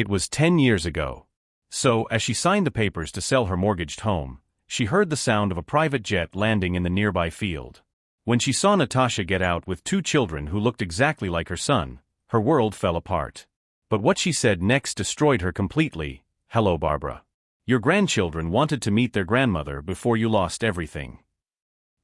It was 10 years ago. So, as she signed the papers to sell her mortgaged home, she heard the sound of a private jet landing in the nearby field. When she saw Natasha get out with 2 children who looked exactly like her son, her world fell apart. But what she said next destroyed her completely. "Hello, Barbara. Your grandchildren wanted to meet their grandmother before you lost everything."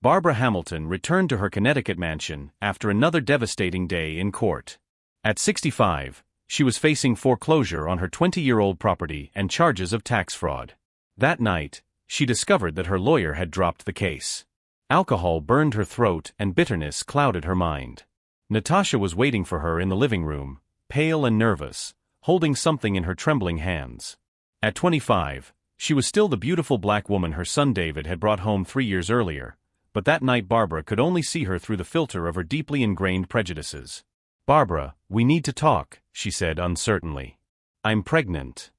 Barbara Hamilton returned to her Connecticut mansion after another devastating day in court. At 65, she was facing foreclosure on her 20-year-old property and charges of tax fraud. That night, she discovered that her lawyer had dropped the case. Alcohol burned her throat and bitterness clouded her mind. Natasha was waiting for her in the living room, pale and nervous, holding something in her trembling hands. At 25, she was still the beautiful black woman her son David had brought home 3 years earlier, but that night Barbara could only see her through the filter of her deeply ingrained prejudices. "Barbara, we need to talk," she said uncertainly. "I'm pregnant."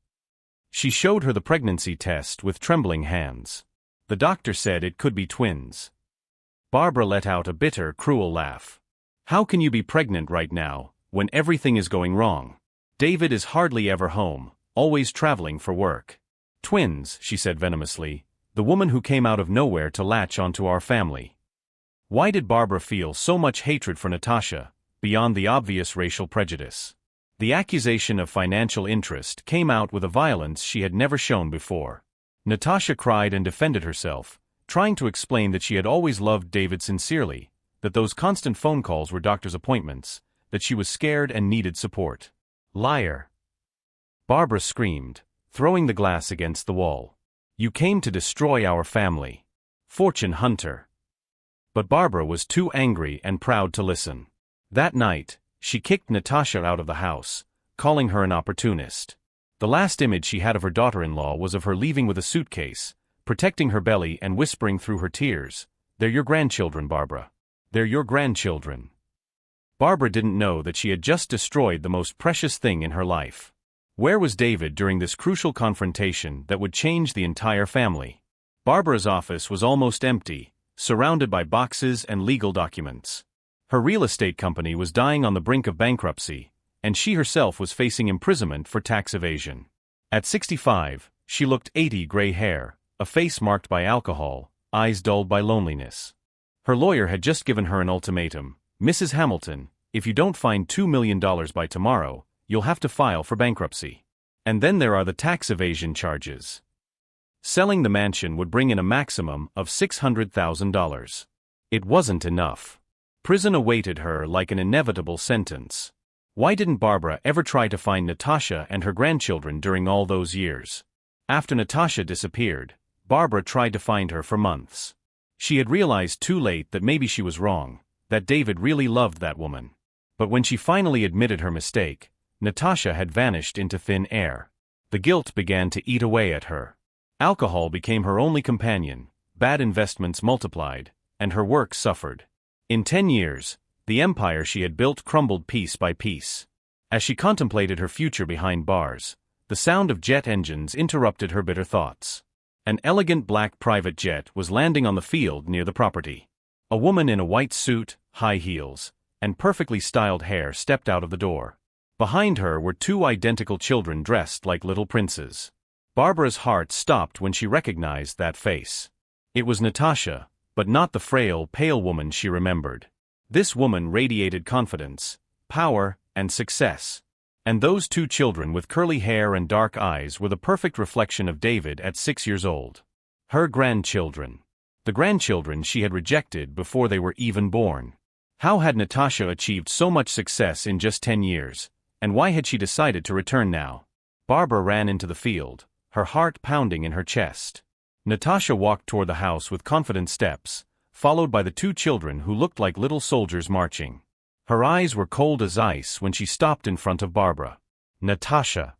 She showed her the pregnancy test with trembling hands. The doctor said it could be twins. Barbara let out a bitter, cruel laugh. "How can you be pregnant right now, when everything is going wrong? David is hardly ever home, always traveling for work." "Twins," she said venomously, "the woman who came out of nowhere to latch onto our family." Why did Barbara feel so much hatred for Natasha, beyond the obvious racial prejudice? The accusation of financial interest came out with a violence she had never shown before. Natasha cried and defended herself, trying to explain that she had always loved David sincerely, that those constant phone calls were doctor's appointments, that she was scared and needed support. "Liar!" Barbara screamed, throwing the glass against the wall. "You came to destroy our family. Fortune hunter." But Barbara was too angry and proud to listen. That night, she kicked Natasha out of the house, calling her an opportunist. The last image she had of her daughter-in-law was of her leaving with a suitcase, protecting her belly and whispering through her tears, "They're your grandchildren, Barbara. They're your grandchildren." Barbara didn't know that she had just destroyed the most precious thing in her life. Where was David during this crucial confrontation that would change the entire family? Barbara's office was almost empty, surrounded by boxes and legal documents. Her real estate company was dying on the brink of bankruptcy, and she herself was facing imprisonment for tax evasion. At 65, she looked 80, gray hair, a face marked by alcohol, eyes dulled by loneliness. Her lawyer had just given her an ultimatum: "Mrs. Hamilton, if you don't find $2 million by tomorrow, you'll have to file for bankruptcy. And then there are the tax evasion charges." Selling the mansion would bring in a maximum of $600,000. It wasn't enough. Prison awaited her like an inevitable sentence. Why didn't Barbara ever try to find Natasha and her grandchildren during all those years? After Natasha disappeared, Barbara tried to find her for months. She had realized too late that maybe she was wrong, that David really loved that woman. But when she finally admitted her mistake, Natasha had vanished into thin air. The guilt began to eat away at her. Alcohol became her only companion, bad investments multiplied, and her work suffered. In 10 years, the empire she had built crumbled piece by piece. As she contemplated her future behind bars, the sound of jet engines interrupted her bitter thoughts. An elegant black private jet was landing on the field near the property. A woman in a white suit, high heels, and perfectly styled hair stepped out of the door. Behind her were 2 identical children dressed like little princes. Barbara's heart stopped when she recognized that face. It was Natasha, but not the frail, pale woman she remembered. This woman radiated confidence, power, and success. And those 2 children with curly hair and dark eyes were the perfect reflection of David at 6 years old. Her grandchildren. The grandchildren she had rejected before they were even born. How had Natasha achieved so much success in just 10 years, and why had she decided to return now? Barbara ran into the field, her heart pounding in her chest. Natasha walked toward the house with confident steps, followed by the 2 children who looked like little soldiers marching. Her eyes were cold as ice when she stopped in front of Barbara. "Natasha!"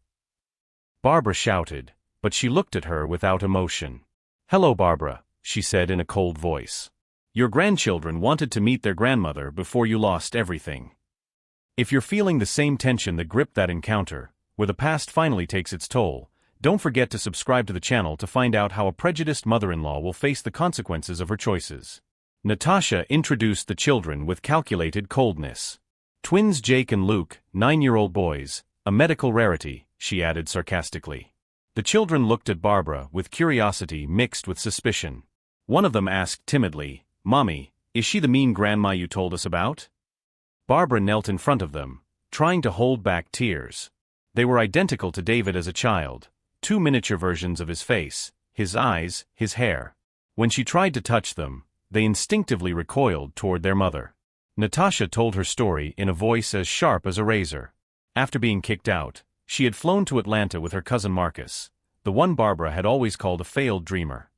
Barbara shouted, but she looked at her without emotion. "Hello, Barbara," she said in a cold voice. "Your grandchildren wanted to meet their grandmother before you lost everything." If you're feeling the same tension that gripped that encounter, where the past finally takes its toll, don't forget to subscribe to the channel to find out how a prejudiced mother-in-law will face the consequences of her choices. Natasha introduced the children with calculated coldness. Twins Jake and Luke, 9-year-old boys, a medical rarity, she added sarcastically. The children looked at Barbara with curiosity mixed with suspicion. One of them asked timidly, "Mommy, is she the mean grandma you told us about?" Barbara knelt in front of them, trying to hold back tears. They were identical to David as a child, two miniature versions of his face, his eyes, his hair. When she tried to touch them, they instinctively recoiled toward their mother. Natasha told her story in a voice as sharp as a razor. After being kicked out, she had flown to Atlanta with her cousin Marcus, the one Barbara had always called a failed dreamer.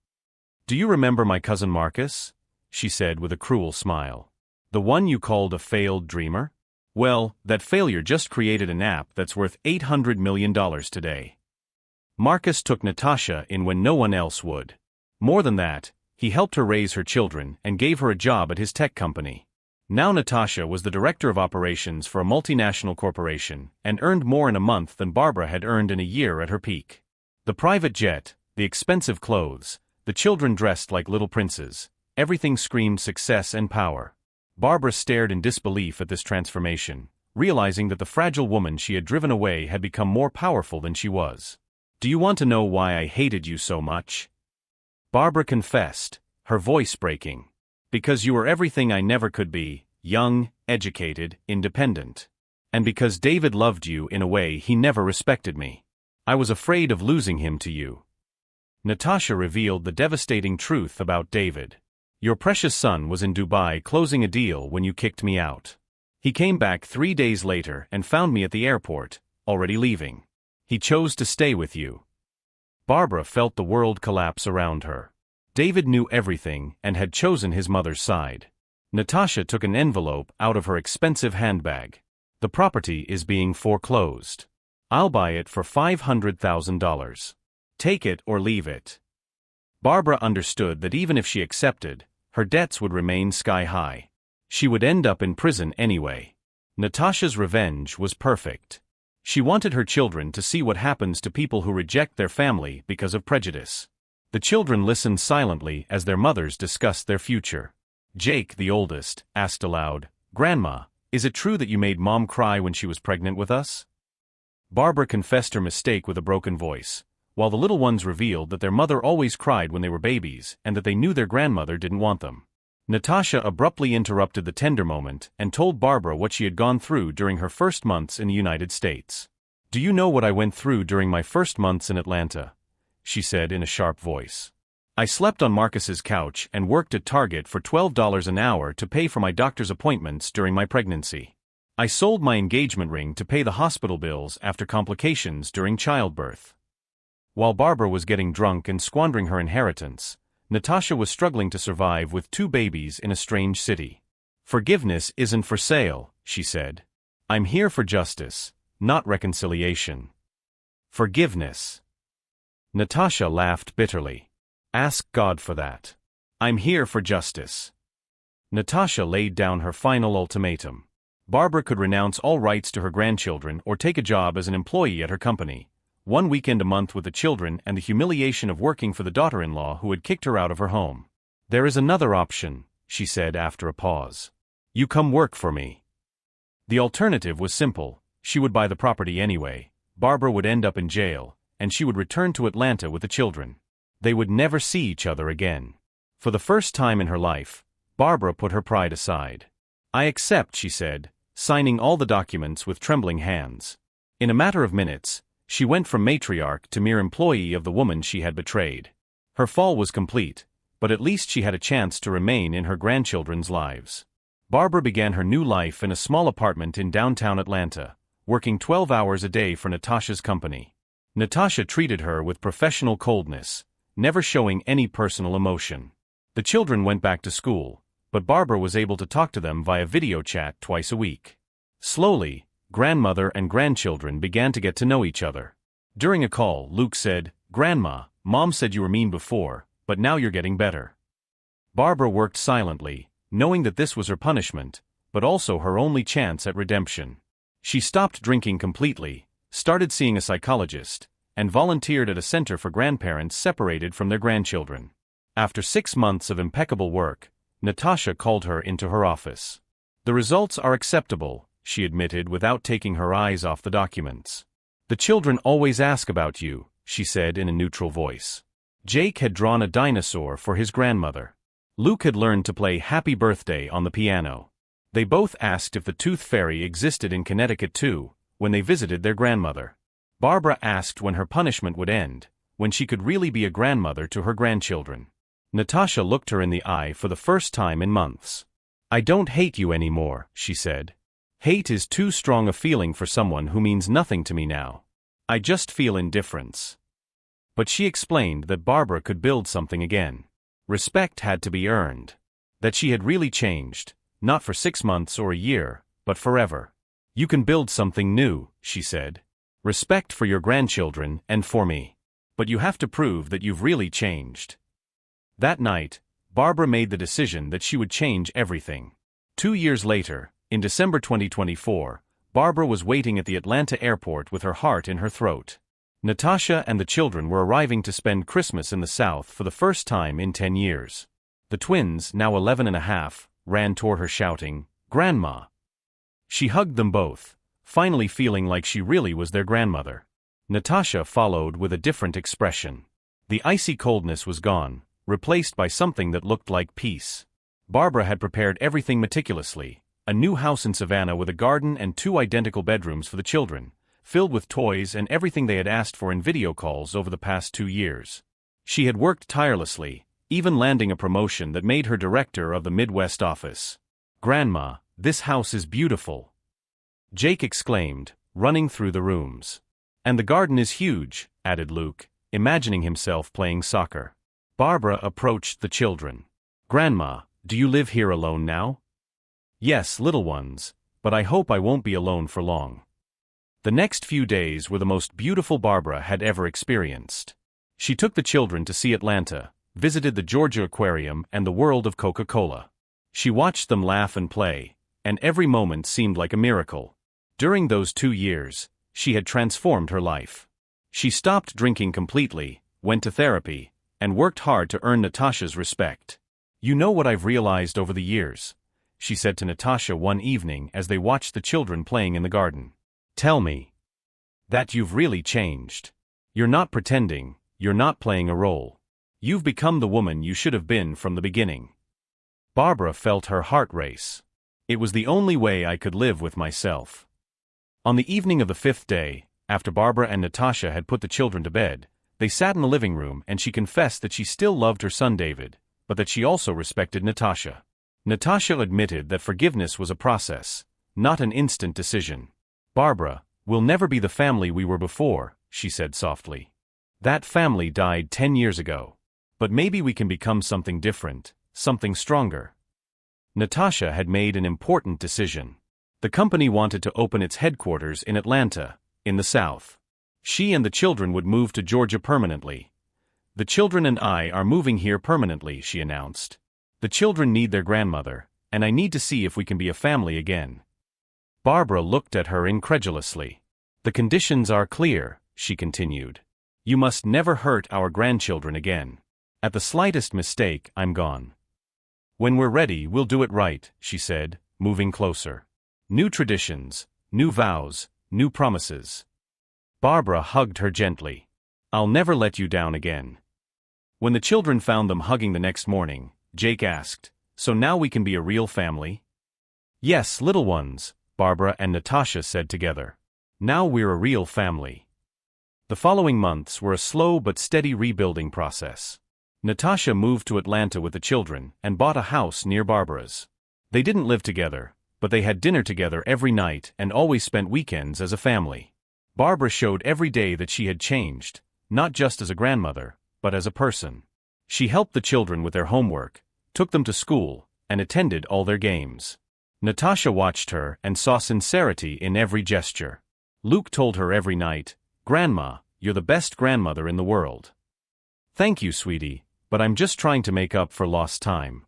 "Do you remember my cousin Marcus?" she said with a cruel smile. "The one you called a failed dreamer? Well, that failure just created an app that's worth $800 million today." Marcus took Natasha in when no one else would. More than that, he helped her raise her children and gave her a job at his tech company. Now Natasha was the director of operations for a multinational corporation and earned more in a month than Barbara had earned in a year at her peak. The private jet, the expensive clothes, the children dressed like little princes, everything screamed success and power. Barbara stared in disbelief at this transformation, realizing that the fragile woman she had driven away had become more powerful than she was. "Do you want to know why I hated you so much?" Barbara confessed, her voice breaking. "Because you were everything I never could be, young, educated, independent. And because David loved you in a way he never respected me. I was afraid of losing him to you." Natasha revealed the devastating truth about David. "Your precious son was in Dubai closing a deal when you kicked me out. He came back 3 days later and found me at the airport, already leaving. He chose to stay with you." Barbara felt the world collapse around her. David knew everything and had chosen his mother's side. Natasha took an envelope out of her expensive handbag. "The property is being foreclosed. I'll buy it for $500,000. Take it or leave it." Barbara understood that even if she accepted, her debts would remain sky-high. She would end up in prison anyway. Natasha's revenge was perfect. She wanted her children to see what happens to people who reject their family because of prejudice. The children listened silently as their mothers discussed their future. Jake, the oldest, asked aloud, "Grandma, is it true that you made Mom cry when she was pregnant with us?" Barbara confessed her mistake with a broken voice, while the little ones revealed that their mother always cried when they were babies and that they knew their grandmother didn't want them. Natasha abruptly interrupted the tender moment and told Barbara what she had gone through during her first months in the United States. "Do you know what I went through during my first months in Atlanta?" she said in a sharp voice. "I slept on Marcus's couch and worked at Target for $12 an hour to pay for my doctor's appointments during my pregnancy. I sold my engagement ring to pay the hospital bills after complications during childbirth." While Barbara was getting drunk and squandering her inheritance, Natasha was struggling to survive with 2 babies in a strange city. "Forgiveness isn't for sale," she said. "I'm here for justice, not reconciliation." "Forgiveness." Natasha laughed bitterly. "Ask God for that. I'm here for justice." Natasha laid down her final ultimatum. Barbara could renounce all rights to her grandchildren or take a job as an employee at her company, 1 weekend a month with the children and the humiliation of working for the daughter-in-law who had kicked her out of her home. "There is another option," she said after a pause. "You come work for me." The alternative was simple. She would buy the property anyway, Barbara would end up in jail, and she would return to Atlanta with the children. They would never see each other again. For the first time in her life, Barbara put her pride aside. "I accept," she said, signing all the documents with trembling hands. In a matter of minutes, she went from matriarch to mere employee of the woman she had betrayed. Her fall was complete, but at least she had a chance to remain in her grandchildren's lives. Barbara began her new life in a small apartment in downtown Atlanta, working 12 hours a day for Natasha's company. Natasha treated her with professional coldness, never showing any personal emotion. The children went back to school, but Barbara was able to talk to them via video chat twice a week. Slowly, grandmother and grandchildren began to get to know each other. During a call, Luke said, "Grandma, Mom said you were mean before, but now you're getting better." Barbara worked silently, knowing that this was her punishment, but also her only chance at redemption. She stopped drinking completely, started seeing a psychologist, and volunteered at a center for grandparents separated from their grandchildren. After 6 months of impeccable work, Natasha called her into her office. "The results are acceptable," she admitted without taking her eyes off the documents. The children always ask about you, she said in a neutral voice. Jake had drawn a dinosaur for his grandmother. Luke had learned to play Happy Birthday on the piano. They both asked if the Tooth Fairy existed in Connecticut too, when they visited their grandmother. Barbara asked when her punishment would end, when she could really be a grandmother to her grandchildren. Natasha looked her in the eye for the first time in months. I don't hate you anymore, she said. Hate is too strong a feeling for someone who means nothing to me now. I just feel indifference. But she explained that Barbara could build something again. Respect had to be earned. That she had really changed, not for 6 months or a year, but forever. You can build something new, she said. Respect for your grandchildren and for me. But you have to prove that you've really changed. That night, Barbara made the decision that she would change everything. 2 years later, in December 2024, Barbara was waiting at the Atlanta airport with her heart in her throat. Natasha and the children were arriving to spend Christmas in the South for the first time in 10 years. The twins, now 11 and a half, ran toward her shouting, "Grandma!" She hugged them both, finally feeling like she really was their grandmother. Natasha followed with a different expression. The icy coldness was gone, replaced by something that looked like peace. Barbara had prepared everything meticulously. A new house in Savannah with a garden and 2 identical bedrooms for the children, filled with toys and everything they had asked for in video calls over the past 2 years. She had worked tirelessly, even landing a promotion that made her director of the Midwest office. "Grandma, this house is beautiful," Jake exclaimed, running through the rooms. "And the garden is huge," added Luke, imagining himself playing soccer. Barbara approached the children. "Grandma, do you live here alone now?" "Yes, little ones, but I hope I won't be alone for long." The next few days were the most beautiful Barbara had ever experienced. She took the children to see Atlanta, visited the Georgia Aquarium and the world of Coca-Cola. She watched them laugh and play, and every moment seemed like a miracle. During those 2 years, she had transformed her life. She stopped drinking completely, went to therapy, and worked hard to earn Natasha's respect. "You know what I've realized over the years," she said to Natasha one evening as they watched the children playing in the garden. "Tell me that you've really changed. You're not pretending, you're not playing a role. You've become the woman you should have been from the beginning." Barbara felt her heart race. "It was the only way I could live with myself." On the evening of the 5th day, after Barbara and Natasha had put the children to bed, they sat in the living room and she confessed that she still loved her son David, but that she also respected Natasha. Natasha admitted that forgiveness was a process, not an instant decision. "Barbara, we'll never be the family we were before," she said softly. "That family died 10 years ago. But maybe we can become something different, something stronger." Natasha had made an important decision. The company wanted to open its headquarters in Atlanta, in the South. She and the children would move to Georgia permanently. "The children and I are moving here permanently," she announced. "The children need their grandmother, and I need to see if we can be a family again." Barbara looked at her incredulously. "The conditions are clear," she continued. "You must never hurt our grandchildren again. At the slightest mistake, I'm gone." "When we're ready, we'll do it right," she said, moving closer. "New traditions, new vows, new promises." Barbara hugged her gently. "I'll never let you down again." When the children found them hugging the next morning, Jake asked, "So now we can be a real family?" "Yes, little ones," Barbara and Natasha said together. "Now we're a real family." The following months were a slow but steady rebuilding process. Natasha moved to Atlanta with the children and bought a house near Barbara's. They didn't live together, but they had dinner together every night and always spent weekends as a family. Barbara showed every day that she had changed, not just as a grandmother, but as a person. She helped the children with their homework, took them to school, and attended all their games. Natasha watched her and saw sincerity in every gesture. Luke told her every night, "Grandma, you're the best grandmother in the world." "Thank you, sweetie, but I'm just trying to make up for lost time."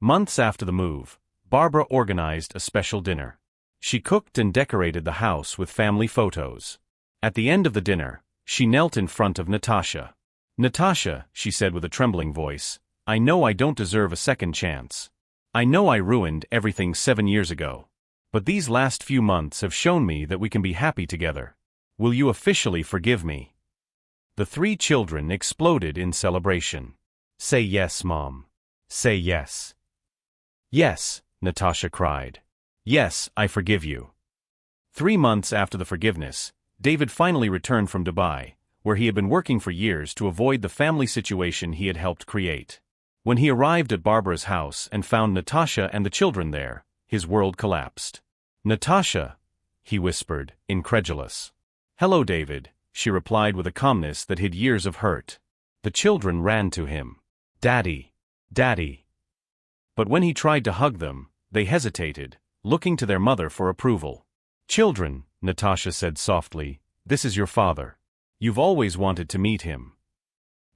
Months after the move, Barbara organized a special dinner. She cooked and decorated the house with family photos. At the end of the dinner, she knelt in front of Natasha. "Natasha," she said with a trembling voice, "I know I don't deserve a second chance. I know I ruined everything 7 years ago. But these last few months have shown me that we can be happy together. Will you officially forgive me? The three children exploded in celebration. Say yes, Mom. Say yes. Yes, Natasha cried. Yes, I forgive you. 3 months after the forgiveness, David finally returned from Dubai, where he had been working for years to avoid the family situation he had helped create. When he arrived at Barbara's house and found Natasha and the children there, his world collapsed. Natasha, he whispered, incredulous. Hello, David, she replied with a calmness that hid years of hurt. The children ran to him. Daddy, Daddy. But when he tried to hug them, they hesitated, looking to their mother for approval. Children, Natasha said softly, this is your father. You've always wanted to meet him.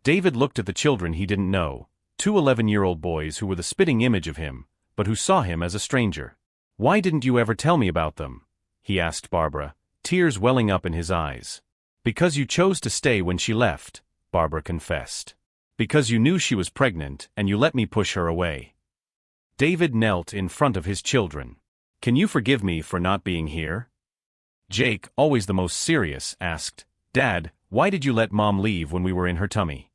David looked at the children he didn't know, 2 11-year-old boys who were the spitting image of him, but who saw him as a stranger. Why didn't you ever tell me about them? He asked Barbara, tears welling up in his eyes. Because you chose to stay when she left, Barbara confessed. Because you knew she was pregnant and you let me push her away. David knelt in front of his children. Can you forgive me for not being here? Jake, always the most serious, asked, Dad, why did you let Mom leave when we were in her tummy?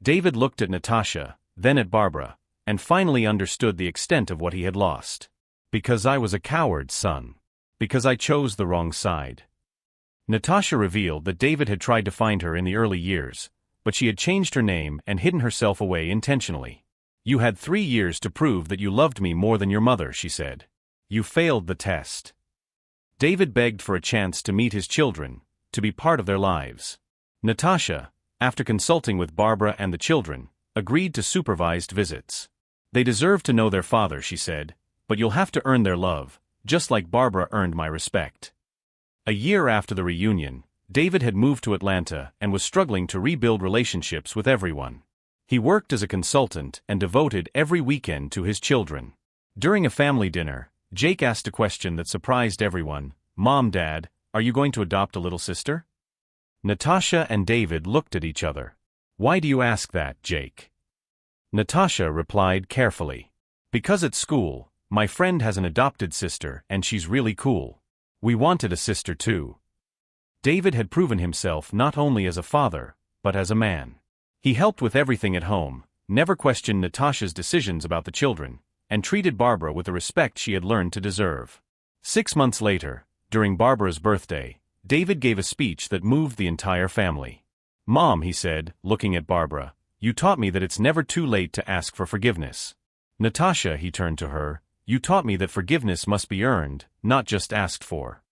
David looked at Natasha, then at Barbara, and finally understood the extent of what he had lost. Because I was a coward, son. Because I chose the wrong side. Natasha revealed that David had tried to find her in the early years, but she had changed her name and hidden herself away intentionally. You had 3 years to prove that you loved me more than your mother, she said. You failed the test. David begged for a chance to meet his children, to be part of their lives. Natasha, after consulting with Barbara and the children, agreed to supervised visits. They deserve to know their father, she said, but you'll have to earn their love, just like Barbara earned my respect. A year after the reunion, David had moved to Atlanta and was struggling to rebuild relationships with everyone. He worked as a consultant and devoted every weekend to his children. During a family dinner, Jake asked a question that surprised everyone. Mom, Dad, are you going to adopt a little sister? Natasha and David looked at each other. Why do you ask that, Jake? Natasha replied carefully. Because at school, my friend has an adopted sister and she's really cool. We wanted a sister too. David had proven himself not only as a father, but as a man. He helped with everything at home, never questioned Natasha's decisions about the children, and treated Barbara with the respect she had learned to deserve. 6 months later, during Barbara's birthday, David gave a speech that moved the entire family. Mom, he said, looking at Barbara, you taught me that it's never too late to ask for forgiveness. Natasha, he turned to her, you taught me that forgiveness must be earned, not just asked for.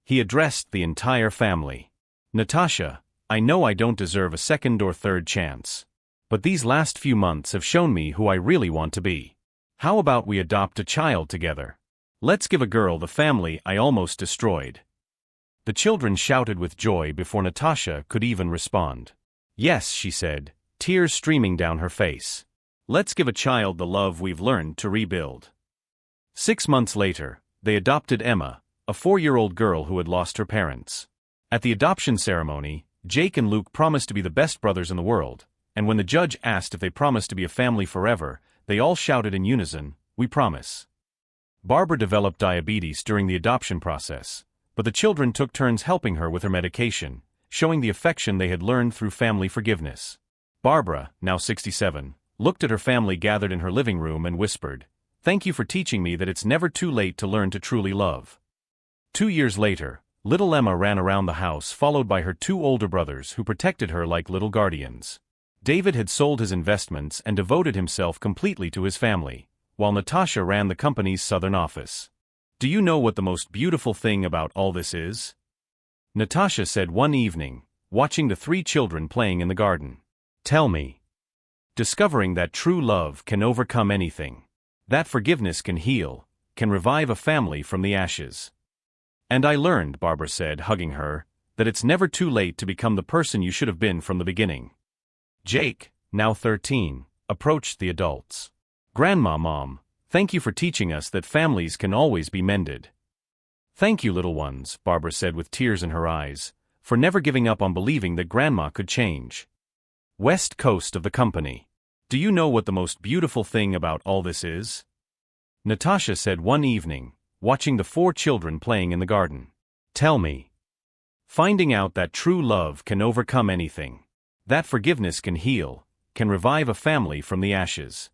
He addressed the entire family. Natasha, I know I don't deserve a second or third chance. But these last few months have shown me who I really want to be. How about we adopt a child together? Let's give a girl the family I almost destroyed. The children shouted with joy before Natasha could even respond. Yes, she said, tears streaming down her face. Let's give a child the love we've learned to rebuild. 6 months later, they adopted Emma, a 4-year-old girl who had lost her parents. At the adoption ceremony, Jake and Luke promised to be the best brothers in the world, and when the judge asked if they promised to be a family forever, they all shouted in unison, "We promise." Barbara developed diabetes during the adoption process, but the children took turns helping her with her medication, showing the affection they had learned through family forgiveness. Barbara, now 67, looked at her family gathered in her living room and whispered, "Thank you for teaching me that it's never too late to learn to truly love." 2 years later, little Emma ran around the house followed by her 2 older brothers who protected her like little guardians. David had sold his investments and devoted himself completely to his family, while Natasha ran the company's southern office. Do you know what the most beautiful thing about all this is? Natasha said one evening, watching the 3 children playing in the garden. Tell me. Discovering that true love can overcome anything. That forgiveness can heal, can revive a family from the ashes. And I learned, Barbara said, hugging her, that it's never too late to become the person you should have been from the beginning. Jake, now 13, approached the adults. Grandma, Mom, thank you for teaching us that families can always be mended. Thank you, little ones, Barbara said with tears in her eyes, for never giving up on believing that Grandma could change. West Coast of the company. Do you know what the most beautiful thing about all this is? Natasha said one evening, watching the 4 children playing in the garden. Tell me. Finding out that true love can overcome anything. That forgiveness can heal, can revive a family from the ashes.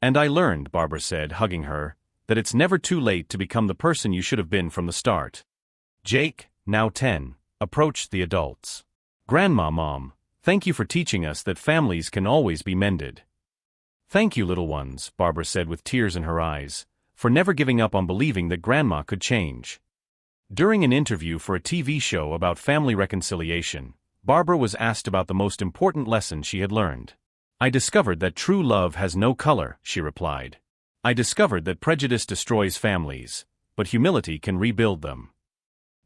And I learned, Barbara said, hugging her, that it's never too late to become the person you should have been from the start. Jake, now 10, approached the adults. Grandma, Mom, thank you for teaching us that families can always be mended. Thank you, little ones, Barbara said with tears in her eyes, for never giving up on believing that Grandma could change. During an interview for a TV show about family reconciliation, Barbara was asked about the most important lesson she had learned. I discovered that true love has no color, she replied. I discovered that prejudice destroys families, but humility can rebuild them.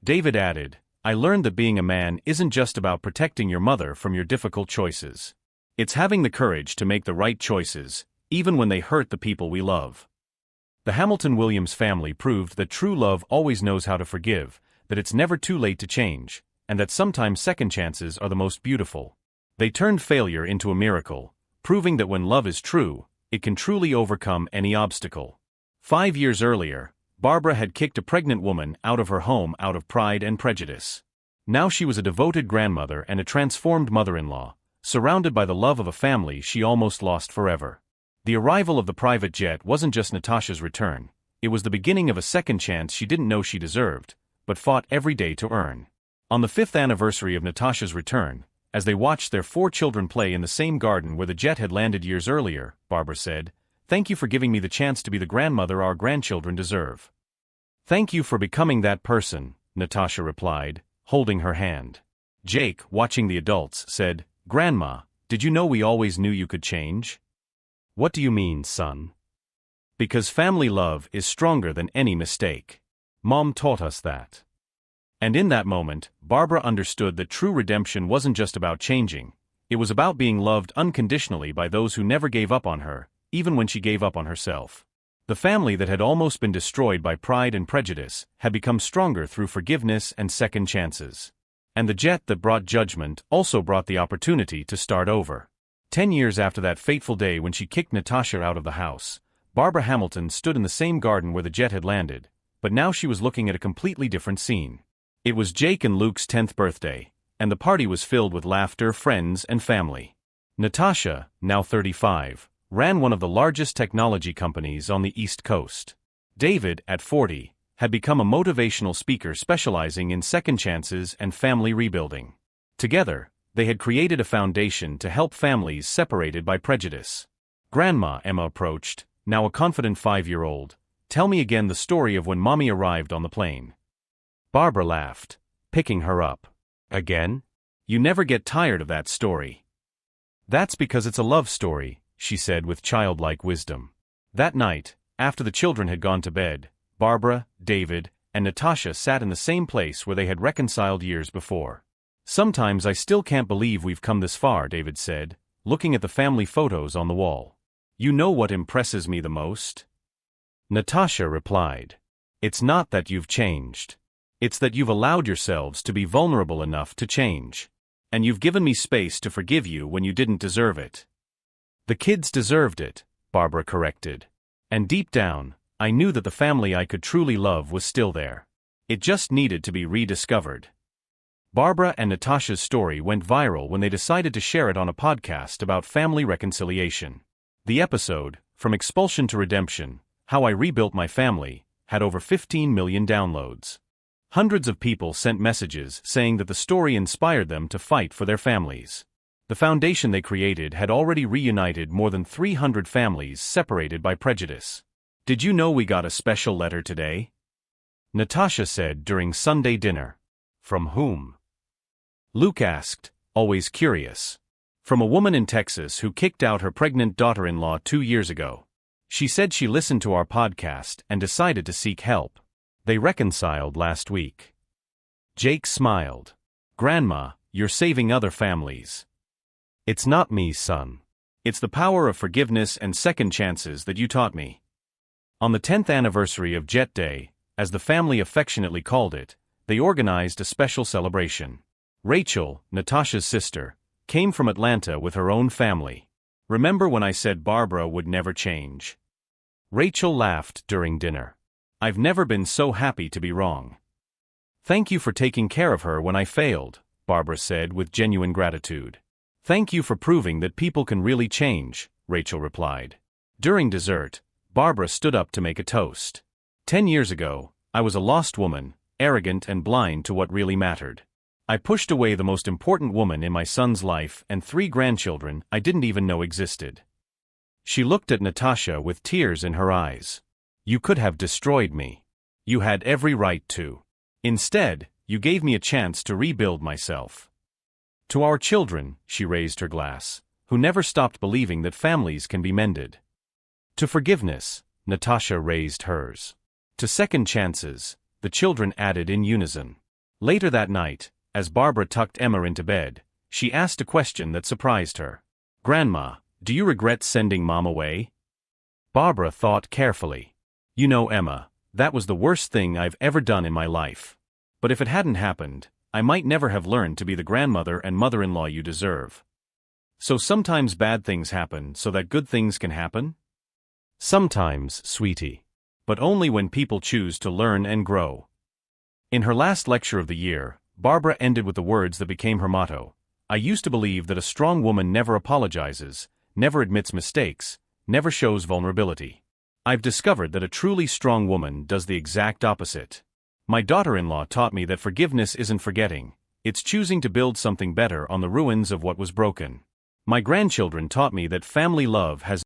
David added, I learned that being a man isn't just about protecting your mother from your difficult choices. It's having the courage to make the right choices, even when they hurt the people we love. The Hamilton Williams family proved that true love always knows how to forgive, that it's never too late to change, and that sometimes second chances are the most beautiful. They turned failure into a miracle, proving that when love is true, it can truly overcome any obstacle. 5 years earlier, Barbara had kicked a pregnant woman out of her home out of pride and prejudice. Now she was a devoted grandmother and a transformed mother-in-law, surrounded by the love of a family she almost lost forever. The arrival of the private jet wasn't just Natasha's return, it was the beginning of a second chance she didn't know she deserved, but fought every day to earn. On the 5th anniversary of Natasha's return, as they watched their 4 children play in the same garden where the jet had landed years earlier, Barbara said, Thank you for giving me the chance to be the grandmother our grandchildren deserve. Thank you for becoming that person, Natasha replied, holding her hand. Jake, watching the adults, said, Grandma, did you know we always knew you could change? What do you mean, son? Because family love is stronger than any mistake. Mom taught us that. And in that moment, Barbara understood that true redemption wasn't just about changing, it was about being loved unconditionally by those who never gave up on her, even when she gave up on herself. The family that had almost been destroyed by pride and prejudice had become stronger through forgiveness and second chances. And the jet that brought judgment also brought the opportunity to start over. 10 years after that fateful day when she kicked Natasha out of the house, Barbara Hamilton stood in the same garden where the jet had landed, but now she was looking at a completely different scene. It was Jake and Luke's 10th birthday, and the party was filled with laughter, friends, and family. Natasha, now 35, ran one of the largest technology companies on the East Coast. David, at 40, had become a motivational speaker specializing in second chances and family rebuilding. Together, they had created a foundation to help families separated by prejudice. Grandma, Emma approached, now a confident 5-year-old. Tell me again the story of when Mommy arrived on the plane. Barbara laughed, picking her up. Again? You never get tired of that story. That's because it's a love story, she said with childlike wisdom. That night, after the children had gone to bed, Barbara, David, and Natasha sat in the same place where they had reconciled years before. Sometimes I still can't believe we've come this far, David said, looking at the family photos on the wall. You know what impresses me the most? Natasha replied. It's not that you've changed. It's that you've allowed yourselves to be vulnerable enough to change. And you've given me space to forgive you when you didn't deserve it. The kids deserved it, Barbara corrected. And deep down, I knew that the family I could truly love was still there. It just needed to be rediscovered. Barbara and Natasha's story went viral when they decided to share it on a podcast about family reconciliation. The episode, From Expulsion to Redemption, How I Rebuilt My Family, had over 15 million downloads. Hundreds of people sent messages saying that the story inspired them to fight for their families. The foundation they created had already reunited more than 300 families separated by prejudice. Did you know we got a special letter today? Natasha said during Sunday dinner. From whom? Luke asked, always curious. From a woman in Texas who kicked out her pregnant daughter-in-law 2 years ago. She said she listened to our podcast and decided to seek help. They reconciled last week. Jake smiled. Grandma, you're saving other families. It's not me, son. It's the power of forgiveness and second chances that you taught me. On the 10th anniversary of Jet Day, as the family affectionately called it, they organized a special celebration. Rachel, Natasha's sister, came from Atlanta with her own family. Remember when I said Barbara would never change? Rachel laughed during dinner. I've never been so happy to be wrong. Thank you for taking care of her when I failed, Barbara said with genuine gratitude. Thank you for proving that people can really change, Rachel replied. During dessert, Barbara stood up to make a toast. 10 years ago, I was a lost woman, arrogant and blind to what really mattered. I pushed away the most important woman in my son's life and 3 grandchildren I didn't even know existed. She looked at Natasha with tears in her eyes. You could have destroyed me. You had every right to. Instead, you gave me a chance to rebuild myself. To our children, she raised her glass, who never stopped believing that families can be mended. To forgiveness, Natasha raised hers. To second chances, the children added in unison. Later that night, as Barbara tucked Emma into bed, she asked a question that surprised her. Grandma, do you regret sending Mom away? Barbara thought carefully. You know, Emma, that was the worst thing I've ever done in my life. But if it hadn't happened, I might never have learned to be the grandmother and mother-in-law you deserve. So sometimes bad things happen so that good things can happen? Sometimes, sweetie. But only when people choose to learn and grow. In her last lecture of the year, Barbara ended with the words that became her motto. I used to believe that a strong woman never apologizes, never admits mistakes, never shows vulnerability. I've discovered that a truly strong woman does the exact opposite. My daughter-in-law taught me that forgiveness isn't forgetting, it's choosing to build something better on the ruins of what was broken. My grandchildren taught me that family love has